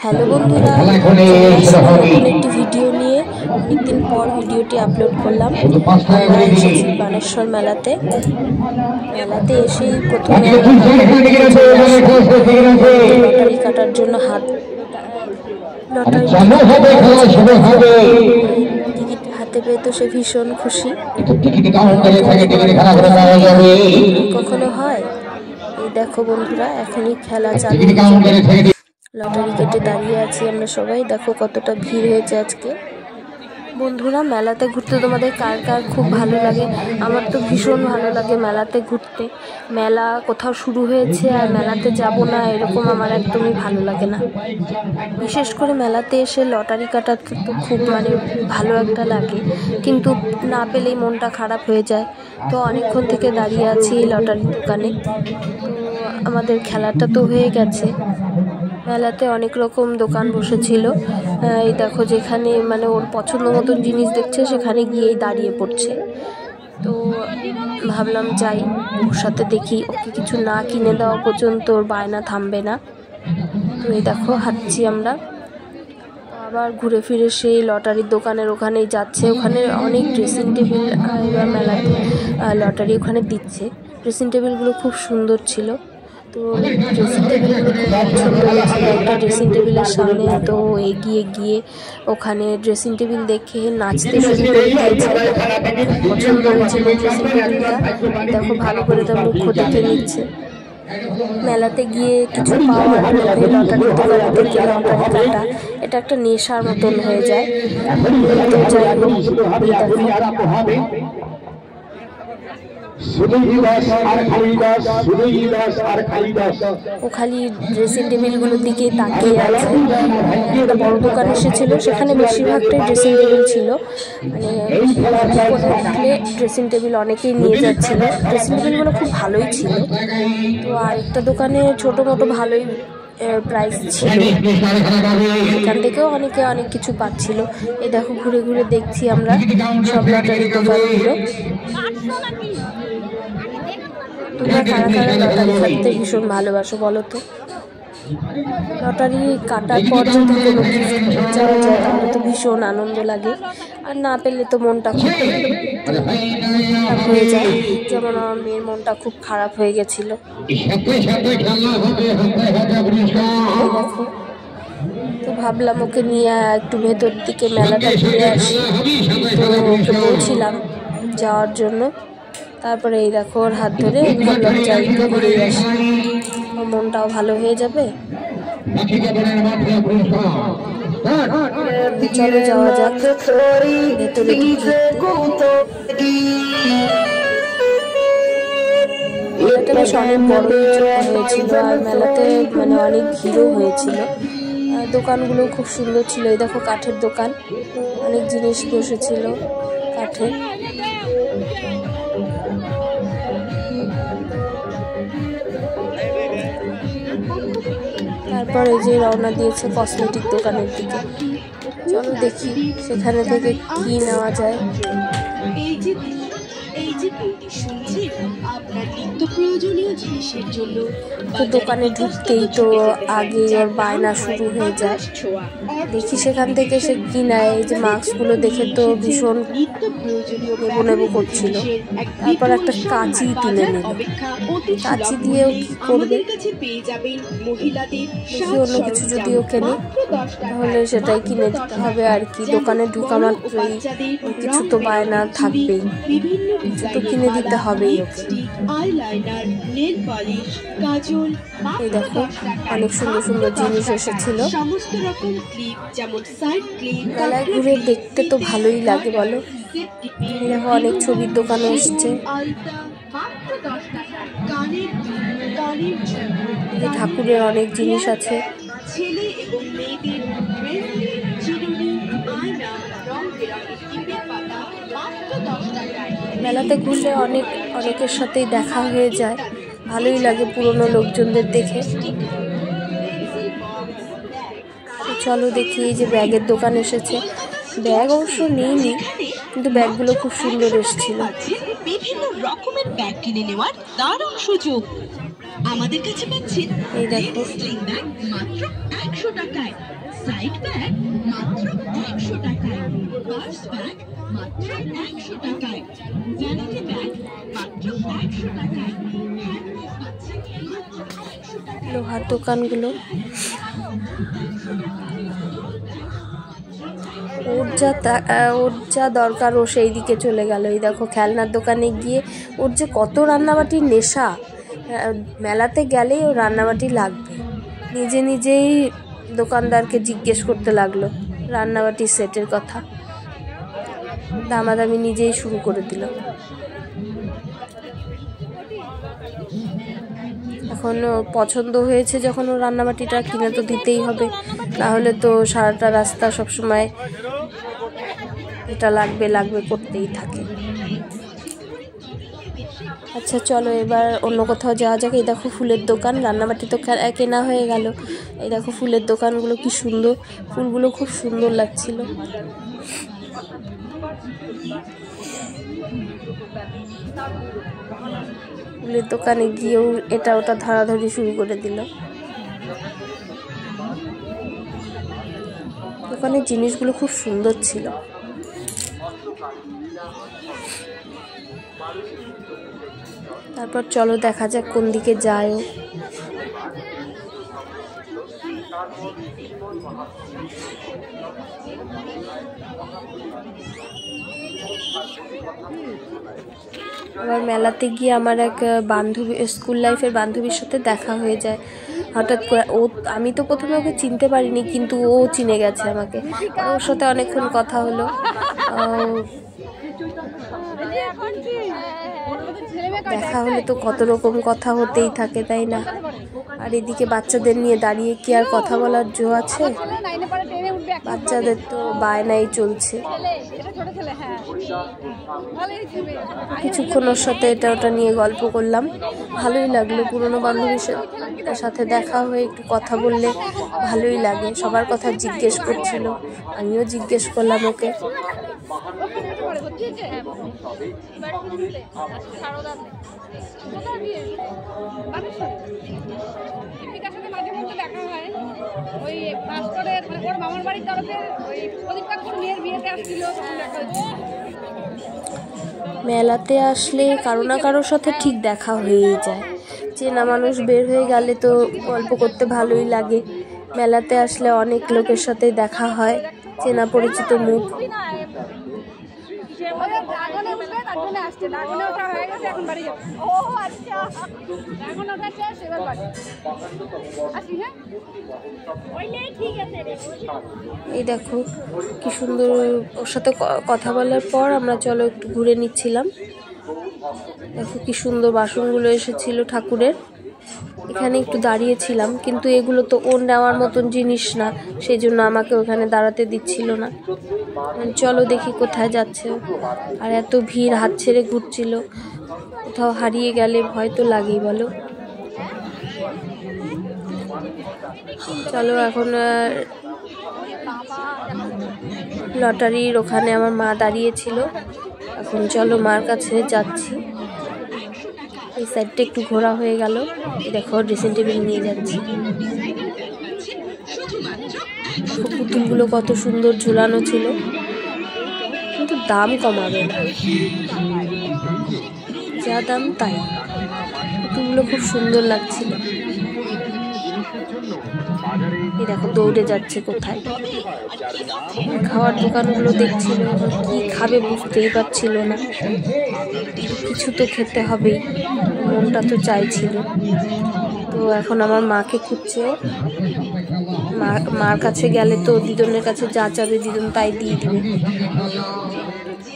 Hello বন্ধুরা, নতুন একটি ভিডিও নিয়ে অনেকদিন পর ভিডিওটি আপলোড করলাম। আমরা এসেছি বানেশ্বর মেলাতে এসেই প্রথমে লটারি কাটার জন্য টিকিট হাতে পেয়ে তো সে ভীষণ খুশি। কখনো হয়, এই দেখো বন্ধুরা, এখনই খেলা চালু। লটারি কেটে দাঁড়িয়ে আছি আমরা সবাই। দেখো কতটা ভিড় হয়েছে আজকে। বন্ধুরা, মেলাতে ঘুরতে তোমাদের কার কার খুব ভালো লাগে? আমার তো ভীষণ ভালো লাগে মেলাতে ঘুরতে। মেলা কোথাও শুরু হয়েছে আর মেলাতে যাব না, এরকম আমার একদমই ভালো লাগে না। বিশেষ করে মেলাতে এসে লটারি কাটাতে তো খুব ভালো একটা লাগে, কিন্তু না পেলেই মনটা খারাপ হয়ে যায়। তো অনেকক্ষণ থেকে দাঁড়িয়ে আছি এই লটারির দোকানে। তো আমাদের খেলাটা তো হয়ে গেছে। মেলাতে অনেক রকম দোকান বসেছিল। এই দেখো, যেখানে ওর পছন্দ মতন জিনিস দেখছে সেখানে গিয়েই দাঁড়িয়ে পড়ছে। তো ভাবলাম যাই, ওর সাথে দেখি, ওকে কিছু না কিনে দেওয়া পর্যন্ত ওর বায়না থামবে না। তো এই দেখো, হাঁটছি আমরা। আবার ঘুরে ফিরে সেই লটারির দোকানের ওখানেই যাচ্ছে। ওখানে অনেক ড্রেসিং টেবিল, এবার মেলাতে লটারি ওখানে দিচ্ছে। ড্রেসিং টেবিলগুলো খুব সুন্দর ছিল। তো ড্রেসিং টেবিলগুলো খুব পছন্দ হয়েছিল। একটা ড্রেসিং টেবিলের সামনে তো এগিয়ে গিয়ে ওখানে ড্রেসিং টেবিল দেখে নাচতে শুরু করে দিয়েছে। পছন্দ হয়েছিল ড্রেসিং টেবিলটা। দেখো, ভালো করে তার মুখ দেখে নিচ্ছে। মেলাতে গিয়ে কিছু পাওয়ার লোভে লটারির দোকানে থেকে লটারি কাটা এটা একটা নেশার মতন হয়ে যায়। তো যাই হোক, ও খালি ড্রেসিং টেবিলগুলোর দিকে তাকিয়ে আছে। একটা বড় দোকান এসেছিল, সেখানে বেশিরভাগটাই ড্রেসিং টেবিল ছিল। ড্রেসিং টেবিল অনেকেই নিয়ে যাচ্ছিল। ড্রেসিং টেবিলগুলো খুব ভালোই ছিল। তো আরেকটা দোকানে ছোটো মোটো ভালোই প্রাইস ছিল, এখান থেকেও অনেকে অনেক কিছু পাচ্ছিল। এই দেখো, ঘুরে ঘুরে দেখছি আমরা সব লটারির দোকানগুলো। তোমরা কারা কারা লটারি কাটতে ভীষণ ভালোবাসো বলো তো? লটারি কাটার পর যদি কোনো গিফট যাওয়া যায় তাহলে তো ভীষণ আনন্দ লাগে, আর না পেলে তো মনটা খুব খারাপ হয়ে যায়। যেমন আমার মেয়ের মনটা খুব খারাপ হয়ে গেছিল। দেখো, তো ভাবলাম ওকে নিয়ে একটু ভেতর দিকে মেলাটা ঘুরে আসি। তো ওকে বলছিলাম যাওয়ার জন্য। তারপরে এই দেখো, ওর হাত ধরে ভাবলাম যাই, একটু ঘুরেই আসি, ওর মনটাও ভালো হয়ে যাবে। চলো যাওয়া যাক ভেতরে। মেলাটা বেশ অনেক বড় হয়েছিল, আর মেলাতে অনেক ভিড়ও হয়েছিল। দোকানগুলো খুব সুন্দর ছিল। এই দেখো, কাঠের দোকান, অনেক জিনিস বসেছিল কাঠের। তারপর এই যে রওনা দিয়েছে কসমেটিক দোকানের দিকে। চলো দেখি সেখানে থেকে কি নেওয়া যায়। তো দোকানে ঢুকতেই তো আগে ওর বায়না শুরু হয়ে যায়। দেখি সেখান থেকে সে কি নেয়। এই যে মাস্কগুলো দেখে তো ভীষণ নেবো নেবো করছিল। তারপর একটা কাঁচি তুলে নিল। কাঁচি দিয়েও কি করবে? দেখি অন্য কিছু যদি ও কেনে তাহলে সেটাই কিনে দিতে হবে আর কি। দোকানে ঢুকা মাত্রই কিছু তো বায়না থাকবেই, কিছু তো কিনে দিতে হবেই ওকে। এই দেখো, অনেক সুন্দর সুন্দর জিনিস এসেছিল। মেলায় ঘুরে দেখতে তো ভালোই লাগে বলো। দেখো, অনেক ছবির দোকানে এসছে। ঠাকুরের অনেক জিনিস আছে। মেলাতে ঘুরলে অনেকের সাথেই দেখা হয়ে যায়, ভালোই লাগে পুরনো লোকজনদের দেখে। চলো দেখি, এই যে ব্যাগের দোকান এসেছে। ব্যাগ অবশ্য নিইনি, কিন্তু ব্যাগগুলো খুব সুন্দর এসেছিল। বিভিন্ন রকমের ব্যাগ কিনে নেওয়ার দারুণ সুযোগ। আমাদের কাছে পাচ্ছেন এই দেখো, মাত্র 100 টাকায়। সাইড ব্যাগ মাত্র 100 টাকায়, পার্স ব্যাগ মাত্র 100 টাকায়, ভ্যানিটি ব্যাগ মাত্র 100 টাকায়, হ্যান্ডব্যাগ পাচ্ছেন মাত্র 100 টাকায়। লোহার দোকানগুলো ওর যা দরকার ও সেই দিকে চলে গেল। এই দেখো খেলনার দোকানে গিয়ে ওর যে কত রান্নাবাটির নেশা, মেলাতে গেলেই ও রান্নাবাটি লাগবে। নিজে নিজেই দোকানদারকে জিজ্ঞেস করতে লাগলো রান্নাবাটির সেটের কথা, দামাদামি নিজেই শুরু করে দিল। এখন পছন্দ হয়েছে যখন ও রান্নাবাটিটা কিনে তো দিতেই হবে, নাহলে তো সারাটা রাস্তা সবসময় এটা লাগবে লাগবে করতেই থাকে। আচ্ছা চলো এবার অন্য কোথাও যাওয়া যাক। এই দেখো ফুলের দোকান, রান্নাবাটি তো কেনা হয়ে গেল। এই দেখো ফুলের দোকানগুলো কি সুন্দর, ফুলগুলো খুব সুন্দর লাগছিল। ফুলের দোকানে গিয়েও এটা ওটা ধরাধরি শুরু করে দিল। দোকানের জিনিসগুলো খুব সুন্দর ছিল। তারপর চলো দেখা যাক কোন দিকে যায়। আবার মেলাতে গিয়ে আমার এক বান্ধবী, স্কুল লাইফের বান্ধবীর সাথে দেখা হয়ে যায় হঠাৎ করে। আমি তো প্রথমে ওকে চিনতে পারিনি, কিন্তু ও চিনে গেছে আমাকে। ওর সাথে অনেকক্ষণ কথা হলো। দেখা হলে তো কত রকম কথা হতেই থাকে, তাই না? আর এদিকে বাচ্চাদের নিয়ে দাঁড়িয়ে কি আর কথা বলার জো আছে? বাচ্চাদের তো বায়নাই চলছে। কিছুক্ষণ ওর সাথে এটা ওটা নিয়ে গল্প করলাম, ভালোই লাগলো। পুরনো বান্ধবীর সাথে দেখা হয়ে একটু কথা বললে ভালোই লাগে। সবার কথা জিজ্ঞেস করছিল, আমিও জিজ্ঞেস করলাম ওকে। মেলাতে আসলে কারো না কারোর সাথে ঠিক দেখা হয়েই যায়। চেনা মানুষ বের হয়ে গেলে তো গল্প করতে ভালোই লাগে। মেলাতে আসলে অনেক লোকের সাথে দেখা হয়, চেনা পরিচিত মুখ। এই দেখো কি সুন্দর, ওর সাথে কথা বলার পর আমরা চলো একটু ঘুরে নিচ্ছিলাম। দেখো কি সুন্দর বাসনগুলো এসেছিল ঠাকুরের। এখানে একটু দাঁড়িয়েছিলাম, কিন্তু এগুলো তো ওর নেওয়ার মতন জিনিস না, সেই জন্য আমাকে ওখানে দাঁড়াতে দিচ্ছিল না। চলো দেখি কোথায় যাচ্ছে। আর এত ভিড়, হাত ছেড়ে ঘুরছিল। কোথাও হারিয়ে গেলে ভয় তো লাগেই বলো। চলো এখন লটারির ওখানে আমার মা দাঁড়িয়েছিল, এখন চলো মার কাছে যাচ্ছি। এই সাইডটা একটু ঘোরা হয়ে গেল। এই দেখো ড্রেসিং টেবিল নিয়ে যাচ্ছি। পুতুলগুলো কত সুন্দর ঝুলানো ছিল, কিন্তু দাম কমাবে না, যা দাম তাই। পুতুলগুলো খুব সুন্দর লাগছিল। এই দেখো দৌড়ে যাচ্ছে কোথায়। খাওয়ার দোকানগুলো দেখছিল, কি খাবে বুঝতেই পারছিল না। কিছু তো খেতে হবেই, মনটা তো চাইছিল। তো এখন আমার মাকে খুঁজছে। মার কাছে গেলে তো দিদনের কাছে যা চাবে দিদন তাই দিয়ে দিবে।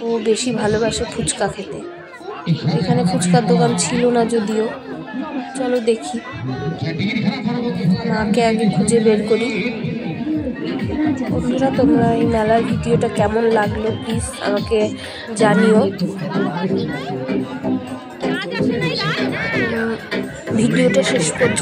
ও বেশি ভালোবাসে ফুচকা খেতে। এখানে ফুচকার দোকান ছিল না যদিও। চলো দেখি, মাকে আগে খুঁজে বের করি। বন্ধুরা তোমরা এই মেলার ভিডিওটা কেমন লাগলো প্লিজ আমাকে জানিও। ভিডিওটা শেষ পর্যন্ত